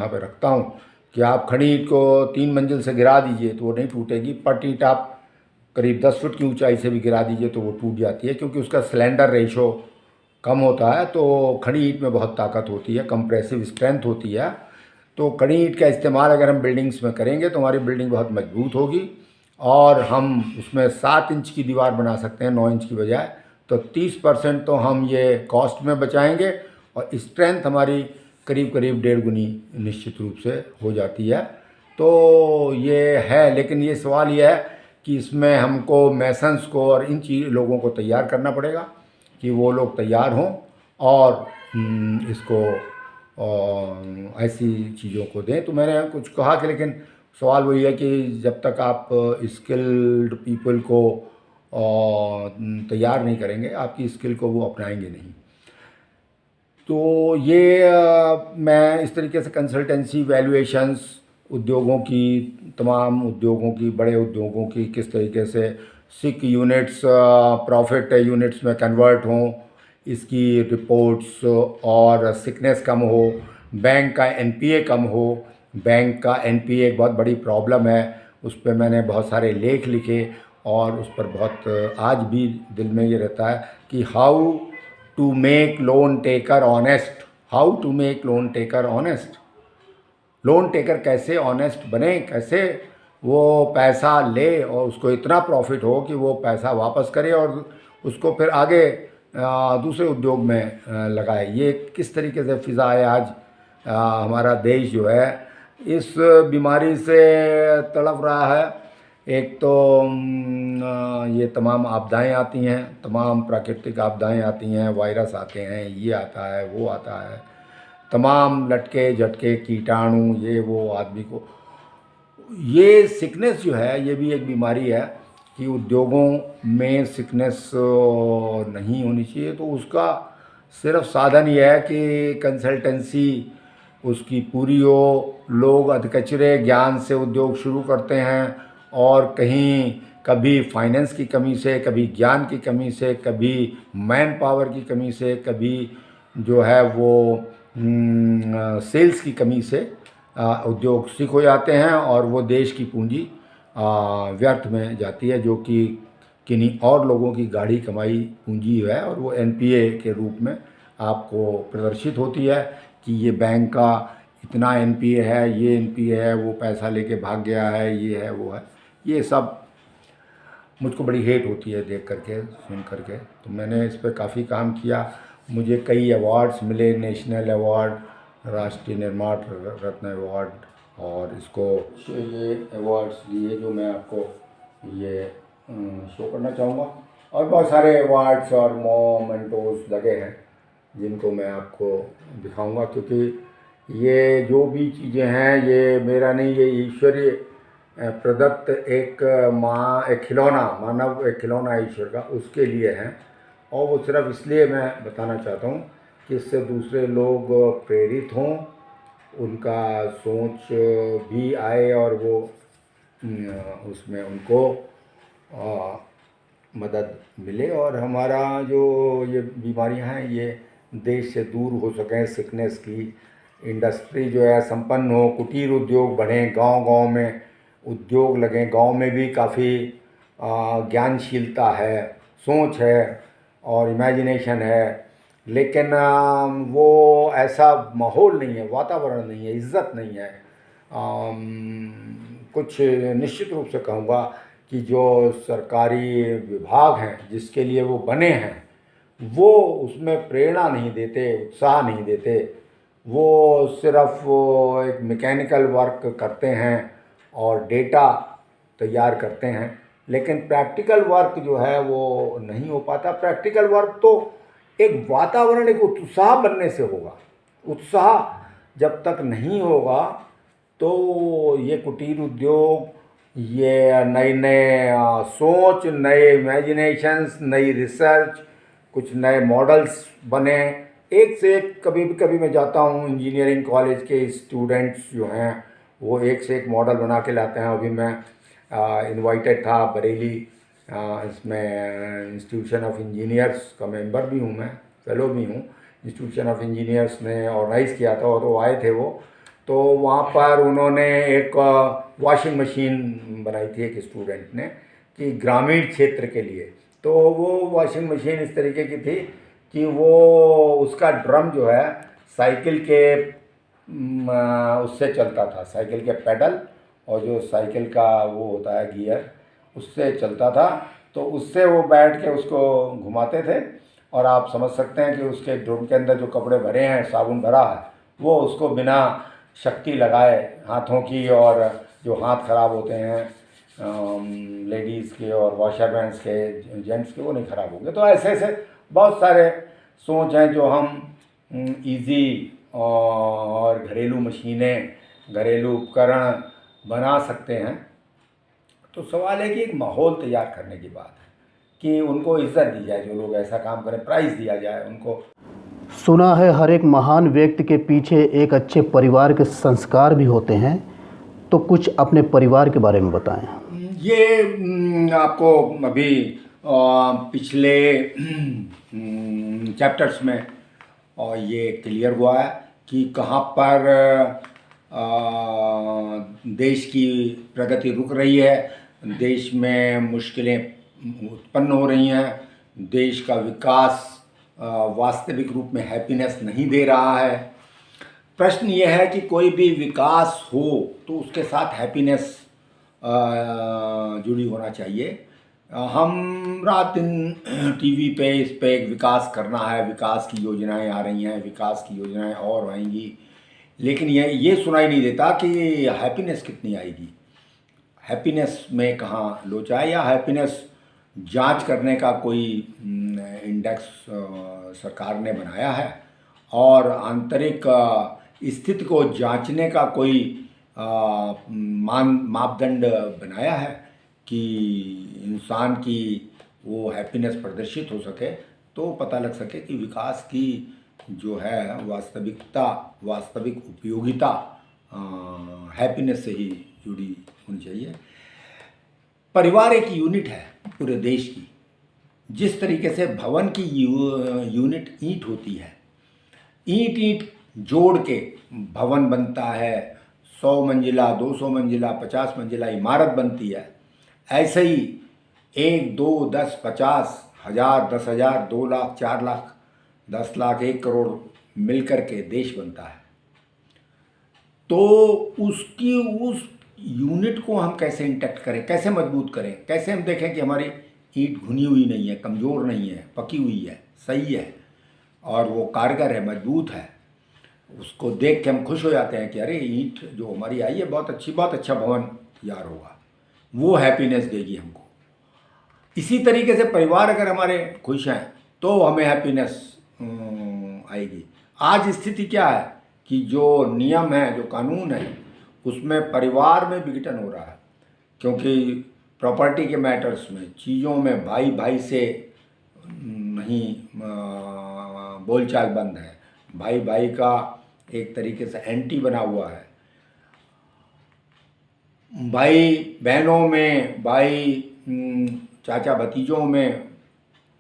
यहाँ पे रखता हूँ कि आप खड़ी ईंट को 3 मंजिल से गिरा दीजिए तो वो नहीं टूटेगी। पट ईंट आप करीब 10 फुट की ऊंचाई से भी गिरा दीजिए तो वो टूट जाती है, क्योंकि उसका सिलेंडर रेशो कम होता है। तो खड़ी ईंट में बहुत ताकत होती है, कंप्रेसिव स्ट्रेंथ होती है। तो खड़ी ईंट का इस्तेमाल अगर हम बिल्डिंग्स में करेंगे तो हमारी बिल्डिंग बहुत मजबूत होगी और हम उसमें 7 इंच की दीवार बना सकते हैं 9 इंच की बजाय। तो 30% तो हम ये कॉस्ट में बचाएंगे और स्ट्रेंथ हमारी करीब करीब 1.5 गुनी निश्चित रूप से हो जाती है। तो ये है, लेकिन ये सवाल ये है कि इसमें हमको मैसन्स को और इन लोगों को तैयार करना पड़ेगा कि वो लोग तैयार हों और इसको ऐसी चीज़ों को दें। तो मैंने कुछ कहा कि लेकिन सवाल वही है कि जब तक आप स्किल्ड पीपल को तैयार नहीं करेंगे, आपकी स्किल को वो अपनाएंगे नहीं। तो ये मैं इस तरीके से कंसल्टेंसी वैल्यूएशंस उद्योगों की, तमाम उद्योगों की, बड़े उद्योगों की किस तरीके से सिक यूनिट्स प्रॉफिट यूनिट्स में कन्वर्ट हों, इसकी रिपोर्ट्स, और सिकनेस कम हो, बैंक का एनपीए कम हो। बैंक का एनपीए एक बहुत बड़ी प्रॉब्लम है, उस पर मैंने बहुत सारे लेख लिखे और उस पर बहुत आज भी दिल में ये रहता है कि how to make loan taker honest, how to make loan taker honest. Loan taker कैसे ऑनेस्ट बने, कैसे वो पैसा ले और उसको इतना प्रॉफिट हो कि वो पैसा वापस करे और उसको फिर आगे दूसरे उद्योग में लगाए। ये किस तरीके से फ़िज़ा है आज। हमारा देश जो है इस बीमारी से तड़प रहा है। एक तो ये तमाम आपदाएं आती हैं, तमाम प्राकृतिक आपदाएं आती हैं, वायरस आते हैं, ये आता है, वो आता है, तमाम लटके झटके कीटाणु, ये वो आदमी को। ये सिकनेस जो है ये भी एक बीमारी है कि उद्योगों में सिकनेस नहीं होनी चाहिए। तो उसका सिर्फ साधन ये है कि कंसल्टेंसी उसकी पूरी हो। लोग अधकचरे ज्ञान से उद्योग शुरू करते हैं और कहीं कभी फाइनेंस की कमी से, कभी ज्ञान की कमी से, कभी मैन पावर की कमी से, कभी जो है वो सेल्स की कमी से उद्योग सिक हो जाते हैं और वो देश की पूंजी व्यर्थ में जाती है, जो कि किन्हीं और लोगों की गाढ़ी कमाई पूंजी है और वो एनपीए के रूप में आपको प्रदर्शित होती है कि ये बैंक का इतना एनपीए है, ये एनपीए है, वो पैसा लेके भाग गया है, ये है, वो है। ये सब मुझको बड़ी हेट होती है देख करके, सुन करके। तो मैंने इस पर काफ़ी काम किया, मुझे कई अवार्ड्स मिले, नेशनल अवार्ड, राष्ट्रीय निर्माण रत्न अवार्ड, और इसको ये अवार्ड्स लिए जो मैं आपको ये शो करना चाहूँगा। और बहुत सारे अवार्ड्स और मोमेंटोस लगे हैं जिनको मैं आपको दिखाऊंगा, क्योंकि ये जो भी चीज़ें हैं ये मेरा नहीं, ये ईश्वरीय प्रदत्त एक एक खिलौना, मानव एक खिलौना ईश्वर का, उसके लिए हैं। और वो सिर्फ इसलिए मैं बताना चाहता हूँ कि इससे दूसरे लोग प्रेरित हों, उनका सोच भी आए और वो उसमें उनको मदद मिले और हमारा जो ये बीमारियां हैं ये देश से दूर हो सकें। सिकनेस की इंडस्ट्री जो है संपन्न हो, कुटीर उद्योग बढ़ें, गांव-गांव में उद्योग लगें। गांव में भी काफ़ी ज्ञानशीलता है, सोच है और इमेजिनेशन है, लेकिन वो ऐसा माहौल नहीं है, वातावरण नहीं है, इज्जत नहीं है। कुछ निश्चित रूप से कहूँगा कि जो सरकारी विभाग हैं जिसके लिए वो बने हैं वो उसमें प्रेरणा नहीं देते, उत्साह नहीं देते। वो सिर्फ एक मैकेनिकल वर्क करते हैं और डेटा तैयार करते हैं, लेकिन प्रैक्टिकल वर्क जो है वो नहीं हो पाता। प्रैक्टिकल वर्क तो एक वातावरण, एक उत्साह बनने से होगा। उत्साह जब तक नहीं होगा तो ये कुटीर उद्योग, ये नए नए सोच, नए इमेजिनेशंस, नई रिसर्च, कुछ नए मॉडल्स बने एक से एक। कभी मैं जाता हूँ, इंजीनियरिंग कॉलेज के स्टूडेंट्स जो हैं वो एक से एक मॉडल बना के लाते हैं। अभी मैं इनवाइटेड था बरेली, इसमें इंस्टीट्यूशन ऑफ इंजीनियर्स का मेंबर भी हूँ मैं, फेलो भी हूँ। इंस्टीट्यूशन ऑफ इंजीनियर्स ने ऑर्गेनाइज़ किया था और वो आए थे वो तो वहाँ पर उन्होंने एक वॉशिंग मशीन बनाई थी एक स्टूडेंट ने, कि ग्रामीण क्षेत्र के लिए। तो वो वॉशिंग मशीन इस तरीके की थी कि वो उसका ड्रम जो है साइकिल के उससे चलता था, साइकिल के पेडल और जो साइकिल का वो होता है गियर, उससे चलता था। तो उससे वो बैठ के उसको घुमाते थे, और आप समझ सकते हैं कि उसके ड्रम के अंदर जो कपड़े भरे हैं, साबुन भरा है, वो उसको बिना शक्ति लगाए हाथों की, और जो हाथ खराब होते हैं लेडीज़ के और वॉशरमैन्स के, जेंट्स के, वो नहीं खराब होंगे। तो ऐसे ऐसे बहुत सारे सोच हैं जो हम इजी और घरेलू मशीनें, घरेलू उपकरण बना सकते हैं। तो सवाल है कि एक माहौल तैयार करने की बात है कि उनको इज्जत दी जाए, जो लोग ऐसा काम करें प्राइज़ दिया जाए उनको। सुना है हर एक महान व्यक्ति के पीछे एक अच्छे परिवार के संस्कार भी होते हैं, तो कुछ अपने परिवार के बारे में बताएं। ये आपको अभी पिछले चैप्टर्स में और ये क्लियर हुआ है कि कहाँ पर देश की प्रगति रुक रही है, देश में मुश्किलें उत्पन्न हो रही हैं, देश का विकास वास्तविक रूप में हैप्पीनेस नहीं दे रहा है। प्रश्न ये है कि कोई भी विकास हो तो उसके साथ हैप्पीनेस जुड़ी होना चाहिए। हम रात दिन टीवी पे इस पे एक विकास करना है, विकास की योजनाएं आ रही हैं, विकास की योजनाएं और आएंगी, लेकिन ये सुनाई नहीं देता कि हैप्पीनेस कितनी आएगी, हैप्पीनेस में कहाँ लोचा है, या हैप्पीनेस जांच करने का कोई इंडेक्स सरकार ने बनाया है, और आंतरिक स्थिति को जांचने का कोई मापदंड बनाया है कि इंसान की वो हैप्पीनेस प्रदर्शित हो सके, तो पता लग सके कि विकास की जो है वास्तविकता, वास्तविक उपयोगिता हैप्पीनेस से ही जुड़ी होनी चाहिए। परिवार एक यूनिट है पूरे देश की। जिस तरीके से भवन की यूनिट ईंट होती है, ईंट ईंट जोड़ के भवन बनता है, 100 मंजिला, 200 मंजिला, 50 मंजिला इमारत बनती है, ऐसे ही 1, 2, 10, 50, 1000, 10,000, 2 लाख, 4 लाख, 10 लाख, 1 करोड़ मिलकर के देश बनता है। तो उसकी उस यूनिट को हम कैसे इंटैक्ट करें, कैसे मजबूत करें, कैसे हम देखें कि हमारी ईंट घुनी हुई नहीं है, कमज़ोर नहीं है, पकी हुई है, सही है और वो कारगर है, मजबूत है। उसको देख के हम खुश हो जाते हैं कि अरे ईंट जो हमारी आई है बहुत अच्छी, बहुत अच्छा भवन तैयार होगा, वो हैप्पीनेस देगी हमको। इसी तरीके से परिवार अगर हमारे खुश हैं तो हमें हैप्पीनेस आएगी। आज स्थिति क्या है कि जो नियम है, जो कानून है, उसमें परिवार में विघटन हो रहा है, क्योंकि प्रॉपर्टी के मैटर्स में, चीज़ों में भाई भाई से नहीं बोलचाल बंद है, भाई भाई का एक तरीके से एंटी बना हुआ है, भाई बहनों में, भाई चाचा भतीजों में,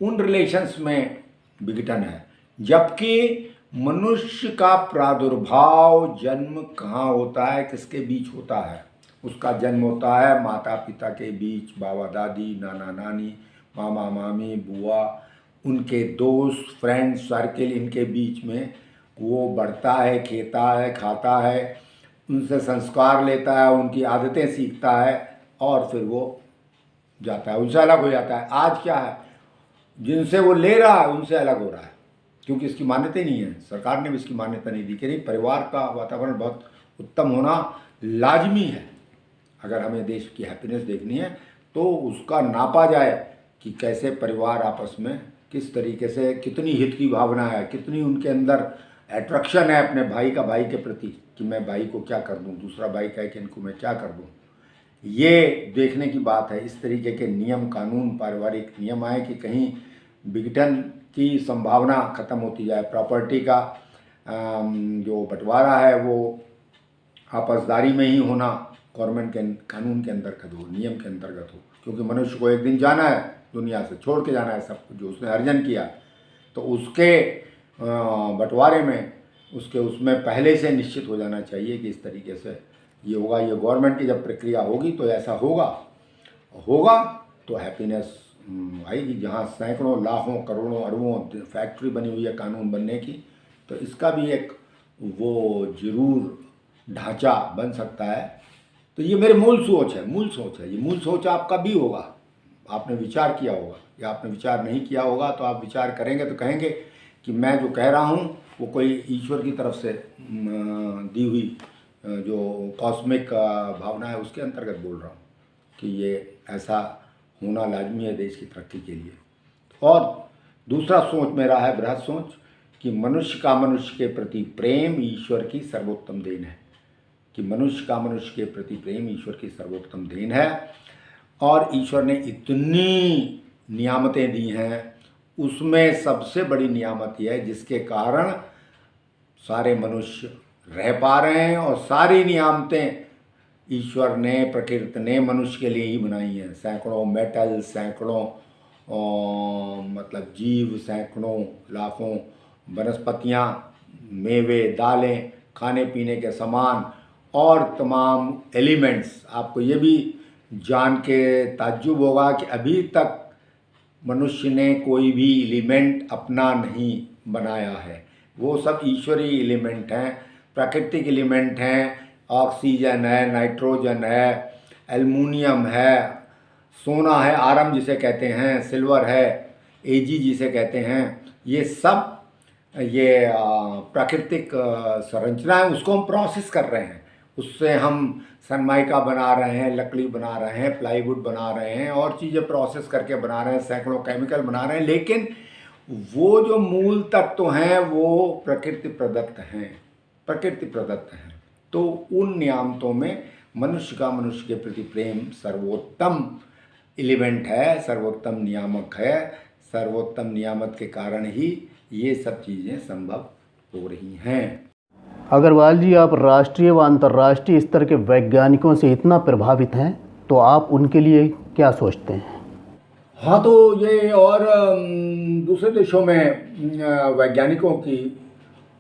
उन रिलेशंस में विघटन है। जबकि मनुष्य का प्रादुर्भाव, जन्म कहाँ होता है, किसके बीच होता है? उसका जन्म होता है माता पिता के बीच, बाबा दादी, नाना नानी, मामा मामी, बुआ, उनके दोस्त, फ्रेंड सर्किल, इनके बीच में वो बढ़ता है, खेता है, खाता है, उनसे संस्कार लेता है, उनकी आदतें सीखता है और फिर वो जाता है, उनसे अलग हो जाता है। आज क्या है, जिनसे वो ले रहा है उनसे अलग हो रहा है, क्योंकि इसकी मान्यता नहीं है, सरकार ने भी इसकी मान्यता नहीं दी कि नहीं, परिवार का वातावरण बहुत उत्तम होना लाजमी है। अगर हमें देश की हैप्पीनेस देखनी है तो उसका नापा जाए कि कैसे परिवार आपस में किस तरीके से, कितनी हित की भावना है, कितनी उनके अंदर अट्रैक्शन है अपने भाई का भाई के प्रति, कि मैं भाई को क्या कर दूं, दूसरा भाई कहे कि इनको मैं क्या कर दूं। ये देखने की बात है। इस तरीके के नियम कानून, पारिवारिक नियम आए कि कहीं विघटन की संभावना ख़त्म होती जाए, प्रॉपर्टी का जो बंटवारा है वो आपसदारी में ही होना, गवर्नमेंट के कानून के अंतर्गत हो, नियम के अंतर्गत हो, क्योंकि मनुष्य को एक दिन जाना है, दुनिया से छोड़ के जाना है सब कुछ जो उसने अर्जन किया, तो उसके बंटवारे में उसके उसमें पहले से निश्चित हो जाना चाहिए कि इस तरीके से ये होगा, ये गवर्नमेंट की जब प्रक्रिया होगी तो ऐसा होगा, होगा तो हैप्पीनेस आएगी। जहाँ सैकड़ों लाखों करोड़ों अरबों फैक्ट्री बनी हुई है कानून बनने की, तो इसका भी एक वो जरूर ढांचा बन सकता है। तो ये मेरी मूल सोच है, मूल सोच है। ये मूल सोच आपका भी होगा, आपने विचार किया होगा, या आपने विचार नहीं किया होगा तो आप विचार करेंगे तो कहेंगे कि मैं जो कह रहा हूँ वो कोई ईश्वर की तरफ से दी हुई जो कॉस्मिक भावना है उसके अंतर्गत बोल रहा हूँ कि ये ऐसा होना लाजमी है देश की तरक्की के लिए। और दूसरा सोच मेरा है बृहद सोच कि मनुष्य का मनुष्य के प्रति प्रेम ईश्वर की सर्वोत्तम देन है, कि मनुष्य का मनुष्य के प्रति प्रेम ईश्वर की सर्वोत्तम देन है। और ईश्वर ने इतनी नियामतें दी हैं, उसमें सबसे बड़ी नियामत यह है जिसके कारण सारे मनुष्य रह पा रहे हैं। और सारी नियामतें ईश्वर ने, प्रकृति ने मनुष्य के लिए ही बनाई हैं। सैकड़ों मेटल, सैकड़ों मतलब जीव, सैकड़ों लाखों वनस्पतियाँ, मेवे, दालें, खाने पीने के सामान और तमाम एलिमेंट्स। आपको ये भी जान के ताज्जुब होगा कि अभी तक मनुष्य ने कोई भी एलिमेंट अपना नहीं बनाया है, वो सब ईश्वरीय एलिमेंट हैं, प्राकृतिक एलिमेंट हैं। ऑक्सीजन है, नाइट्रोजन है, एल्युमिनियम है, सोना है, आरम जिसे कहते हैं, सिल्वर है, एजी जिसे कहते हैं, ये सब ये प्राकृतिक संरचना है। उसको हम प्रोसेस कर रहे हैं, उससे हम सनमाइका बना रहे हैं, लकड़ी बना रहे हैं, प्लाईवुड बना रहे हैं, और चीज़ें प्रोसेस करके बना रहे हैं, सैकड़ों केमिकल बना रहे हैं। लेकिन वो जो मूल तत्व हैं वो प्रकृति प्रदत्त हैं, प्रकृति प्रदत्त हैं। तो उन नियामतों में मनुष्य का मनुष्य के प्रति प्रेम सर्वोत्तम एलिमेंट है, सर्वोत्तम नियामक है। सर्वोत्तम नियामत के कारण ही ये सब चीज़ें संभव हो रही हैं। अग्रवाल जी, आप राष्ट्रीय व अंतर्राष्ट्रीय स्तर के वैज्ञानिकों से इतना प्रभावित हैं, तो आप उनके लिए क्या सोचते हैं? हाँ, तो ये और दूसरे देशों में वैज्ञानिकों की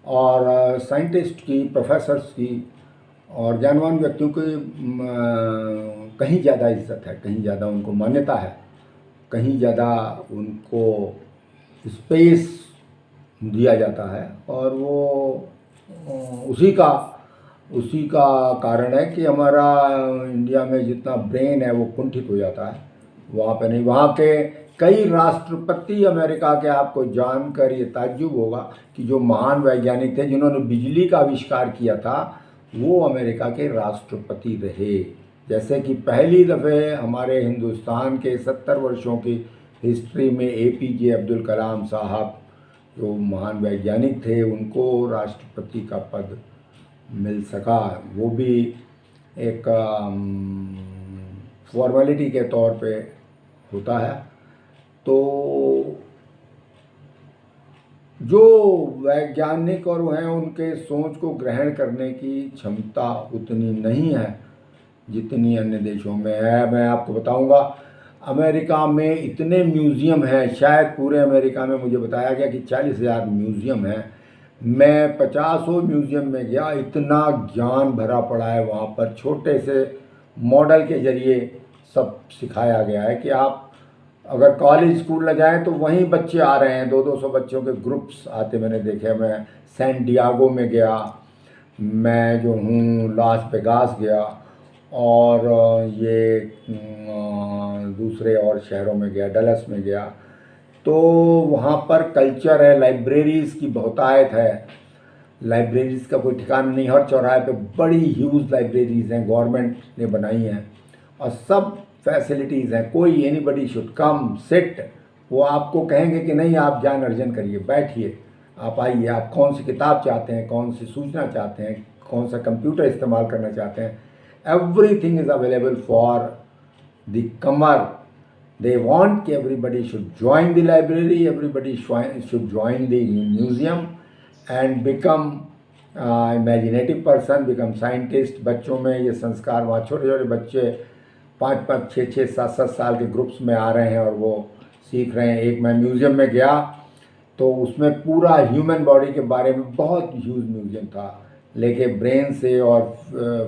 और साइंटिस्ट की, प्रोफेसर्स की और ज्ञानवान व्यक्तियों की कहीं ज़्यादा इज्जत है, कहीं ज़्यादा उनको मान्यता है, कहीं ज़्यादा उनको स्पेस दिया जाता है। और वो उसी का कारण है कि हमारा इंडिया में जितना ब्रेन है वो कुंठित हो जाता है, वहाँ पे नहीं। वहाँ के कई राष्ट्रपति अमेरिका के, आपको जानकर ये ताज्जुब होगा कि जो महान वैज्ञानिक थे जिन्होंने बिजली का आविष्कार किया था, वो अमेरिका के राष्ट्रपति रहे। जैसे कि पहली दफ़े हमारे हिंदुस्तान के 70 वर्षों की हिस्ट्री में APJ अब्दुल कलाम साहब जो महान वैज्ञानिक थे, उनको राष्ट्रपति का पद मिल सका। वो भी एक फॉर्मेलिटी के तौर पे होता है। तो जो वैज्ञानिक और वो हैं, उनके सोच को ग्रहण करने की क्षमता उतनी नहीं है जितनी अन्य देशों में है। मैं आपको बताऊंगा, अमेरिका में इतने म्यूज़ियम हैं, शायद पूरे अमेरिका में मुझे बताया गया कि 40,000 म्यूज़ियम हैं। मैं 50 म्यूज़ियम में गया, इतना ज्ञान भरा पड़ा है वहाँ पर। छोटे से मॉडल के ज़रिए सब सिखाया गया है कि आप अगर कॉलेज स्कूल न जाएँ तो वहीं बच्चे आ रहे हैं, 200-200 बच्चों के ग्रुप्स आते मैंने देखे। मैं सैन डियागो में गया, मैं जो हूँ लास वेगास गया, और ये दूसरे और शहरों में गया, डलस में गया। तो वहाँ पर कल्चर है, लाइब्रेरीज़ की बहुतायत है, लाइब्रेरीज़ का कोई ठिकाना नहीं। हर चौराहे पे बड़ी ह्यूज लाइब्रेरीज़ हैं, गवर्नमेंट ने बनाई हैं, और सब फैसिलिटीज़ हैं। कोई एनीबडी शुड कम सिट, वो आपको कहेंगे कि नहीं आप ज्ञान अर्जन करिए, बैठिए, आप आइए, आप कौन सी किताब चाहते हैं, कौन सी सूचना चाहते हैं, कौन सा कंप्यूटर इस्तेमाल करना चाहते हैं, everything is available for the comer. They want कि everybody should join the library, everybody should join the museum and become imaginative person, become scientist। बच्चों में ये संस्कार, वहाँ छोटे छोटे बच्चे 5-5, 6-6, 7-7 साल के ग्रुप्स में आ रहे हैं और वो सीख रहे हैं। एक मैं म्यूज़ियम में गया तो उसमें पूरा ह्यूमन बॉडी के बारे में बहुत ह्यूज म्यूजियम था, लेके ब्रेन से और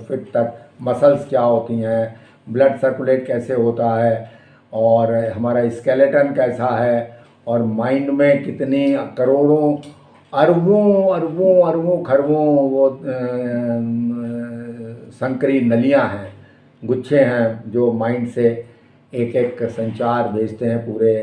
फिट तक मसल्स क्या होती हैं, ब्लड सर्कुलेट कैसे होता है, और हमारा स्केलेटन कैसा है, और माइंड में कितनी करोड़ों अरबों अरबों अरबों खरबों वो संकरी नलियां हैं, गुच्छे हैं, जो माइंड से एक एक संचार भेजते हैं पूरे